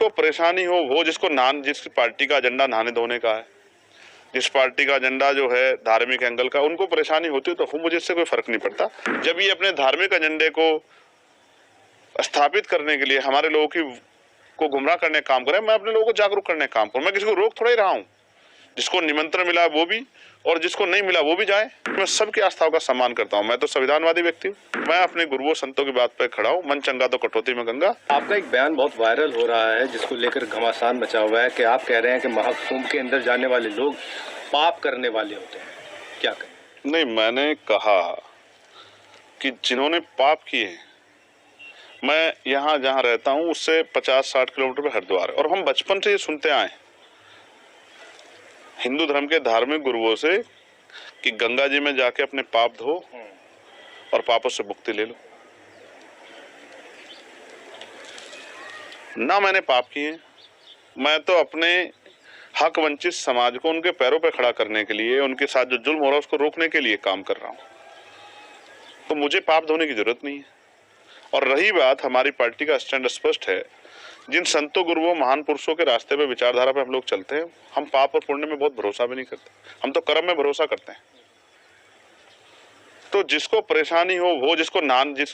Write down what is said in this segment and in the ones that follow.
जिसको परेशानी हो, वो जिस पार्टी का एजेंडा नहाने धोने का है, जिस पार्टी का एजेंडा जो है धार्मिक एंगल का, उनको परेशानी होती है तो मुझे इससे कोई फर्क नहीं पड़ता। जब ये अपने धार्मिक एजेंडे को स्थापित करने के लिए हमारे लोगों को गुमराह करने का काम करे, मैं अपने लोगों को जागरूक करने का काम करूं। मैं किसी को रोक थोड़ा ही रहा हूं। जिसको निमंत्रण मिला वो भी और जिसको नहीं मिला वो भी जाए। मैं सबकी आस्थाओं का सम्मान करता हूं। मैं तो संविधानवादी व्यक्ति हूं। मैं अपने गुरुओं संतों की बात पर खड़ा हूं। मन चंगा तो कटौती में गंगा। आपका एक बयान बहुत वायरल हो रहा है जिसको लेकर घमासान मचा हुआ है कि आप कह रहे हैं कि महाकुंभ के अंदर जाने वाले लोग पाप करने वाले होते हैं। क्या कहें? नहीं, मैंने कहा कि जिन्होंने पाप किए, मैं यहाँ जहाँ रहता हूँ उससे 50-60 किलोमीटर पे हरिद्वार है, और हम बचपन से ये सुनते आए हिंदू धर्म के धार्मिक गुरुओं से कि गंगा जी में जाके अपने पाप धो और पापों से मुक्ति ले लो। ना मैंने पाप किए, मैं तो अपने हक वंचित समाज को उनके पैरों पे खड़ा करने के लिए, उनके साथ जो जुल्म हो रहा है उसको रोकने के लिए काम कर रहा हूं। तो मुझे पाप धोने की जरूरत नहीं है। और रही बात, हमारी पार्टी का स्टैंड स्पष्ट है। जिन संतों गुरुओं महान पुरुषों के रास्ते पे, विचारधारा पे हम लोग चलते हैं, हम पाप और पुण्य में बहुत भरोसा भी नहीं करते, हम तो कर्म में भरोसा करते हैं। तो जिसको परेशानी हो, वो जिस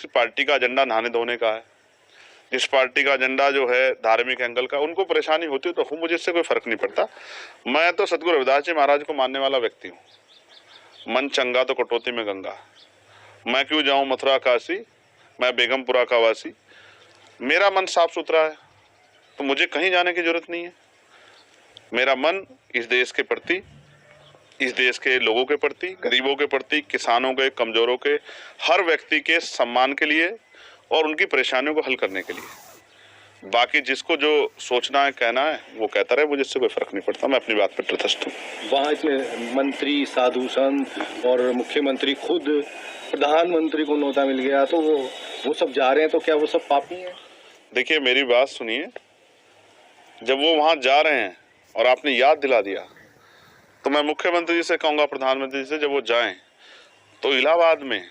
पार्टी का एजेंडा नहाने धोने का है, जिस पार्टी का एजेंडा जो है धार्मिक एंगल का, उनको परेशानी होती है तो मुझे इससे कोई फर्क नहीं पड़ता। मैं तो सतगुरु रविदास जी महाराज को मानने वाला व्यक्ति हूँ। मन चंगा तो कटौती में गंगा। मैं क्यों जाऊं मथुरा काशी, मैं बेगमपुरा का वासी। मेरा मन साफ सुथरा है तो मुझे कहीं जाने की जरूरत नहीं है। मेरा मन इस देश के प्रति, इस देश के लोगों के प्रति, गरीबों के प्रति, किसानों के, कमजोरों के, हर व्यक्ति के सम्मान के लिए और उनकी परेशानियों को हल करने के लिए। बाकी जिसको जो सोचना है, कहना है, वो कहता रहे, मुझे इससे कोई फर्क नहीं पड़ता। मैं अपनी बात पर तटस्थ हूँ। वहाँ इतने मंत्री, साधु संत और मुख्यमंत्री, खुद प्रधानमंत्री को न्योता मिल गया, तो वो सब जा रहे हैं, तो क्या वो सब पापी हैं? देखिए, मेरी बात सुनिए। जब वो वहां जा रहे हैं और आपने याद दिला दिया, तो मैं मुख्यमंत्री जी से कहूंगा, प्रधानमंत्री जी से, जब वो जाएं तो इलाहाबाद में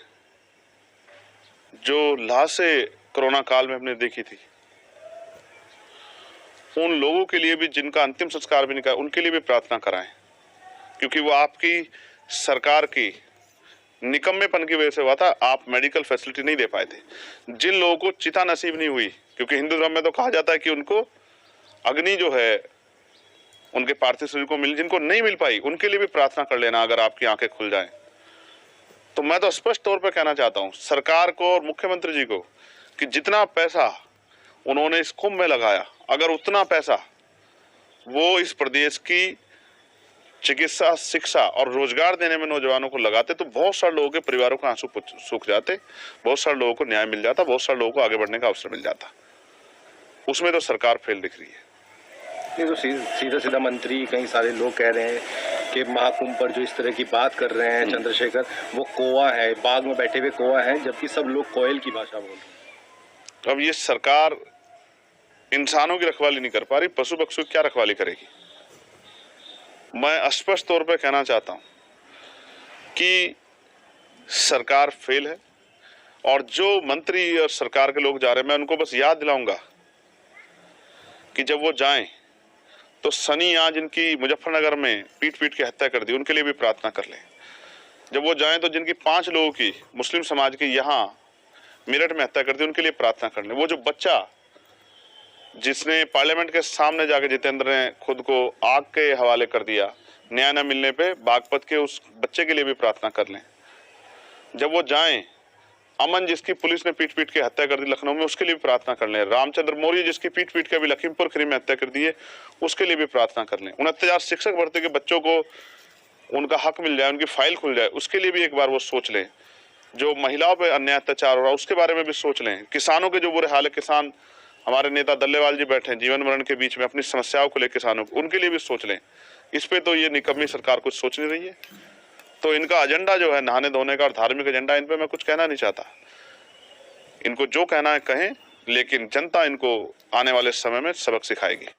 जो लाशें कोरोना काल में हमने देखी थी, उन लोगों के लिए भी जिनका अंतिम संस्कार भी नहीं करा, उनके लिए भी प्रार्थना कराएं। क्योंकि वो आपकी सरकार की निकम्मेपन की वजह से हुआ था। आप मेडिकल फैसिलिटी नहीं दे पाए थे। जिन लोगों को चिता नसीब नहीं हुई, क्योंकि हिंदू धर्म में तो कहा जाता है कि उनको अग्नि जो है उनके पार्थिव शरीर को जिनको नहीं मिल पाई, उनके लिए भी प्रार्थना कर लेना, अगर आपकी आंखें खुल जाएं। तो मैं तो स्पष्ट तौर पर कहना चाहता हूं सरकार को और मुख्यमंत्री जी को कि जितना पैसा उन्होंने इस कुंभ में लगाया, अगर उतना पैसा वो इस प्रदेश की चिकित्सा, शिक्षा और रोजगार देने में नौजवानों को लगाते, तो बहुत सारे लोगों के परिवारों का आंसू सूख जाते, बहुत सारे लोगों को न्याय मिल जाता, बहुत सारे लोगों को आगे बढ़ने का अवसर मिल जाता। उसमें तो सरकार फेल दिख रही है। नहीं तो सीधा सीधा मंत्री, कई सारे लोग कह रहे हैं कि महाकुंभ पर जो इस तरह की बात कर रहे हैं चंद्रशेखर, वो कौवा है, बाग में बैठे हुए कौवा है, जबकि सब लोग कोयल की भाषा बोल रहे हैं। अब ये सरकार इंसानों की रखवाली नहीं कर पा रही, पशु पक्षियों की क्या रखवाली करेगी? मैं स्पष्ट तौर पर कहना चाहता हूं कि सरकार फेल है, और जो मंत्री और सरकार के लोग जा रहे हैं, मैं उनको बस याद दिलाऊंगा कि जब वो जाएं तो सनी यहाँ जिनकी मुजफ्फरनगर में पीट के हत्या कर दी, उनके लिए भी प्रार्थना कर लें। जब वो जाएं तो जिनकी 5 लोगों की, मुस्लिम समाज की, यहाँ मेरठ में हत्या कर दी, उनके लिए प्रार्थना कर लें। वो जो बच्चा जिसने पार्लियामेंट के सामने जाके जितेंद्र ने खुद को आग के हवाले कर दिया न्याय न मिलने पे, बागपत के उस बच्चे के लिए भी प्रार्थना कर लें। जब वो जाएं, अमन जिसकी पुलिस ने पीट के हत्या कर दी लखनऊ में, उसके लिए भी प्रार्थना कर लें। रामचंद्र मौर्य जिसकी पीट के अभी लखीमपुर खीरी में हत्या कर दी है, उसके लिए भी प्रार्थना कर लें। 49 शिक्षक भर्ती के बच्चों को उनका हक मिल जाए, उनकी फाइल खुल जाए, उसके लिए भी एक बार वो सोच लें। जो महिलाओं पर अन्याय अत्याचार हो रहा है, उसके बारे में भी सोच लें। किसानों के जो बुरे हाल है, किसान, हमारे नेता दल्लेवाल जी बैठे हैं जीवन मरण के बीच में अपनी समस्याओं को लेकर किसानों को, उनके लिए भी सोच लें। इस पे तो ये निकम्मी सरकार कुछ सोच नहीं रही है। तो इनका एजेंडा जो है नहाने धोने का और धार्मिक एजेंडा, इन पे मैं कुछ कहना नहीं चाहता। इनको जो कहना है कहें, लेकिन जनता इनको आने वाले समय में सबक सिखाएगी।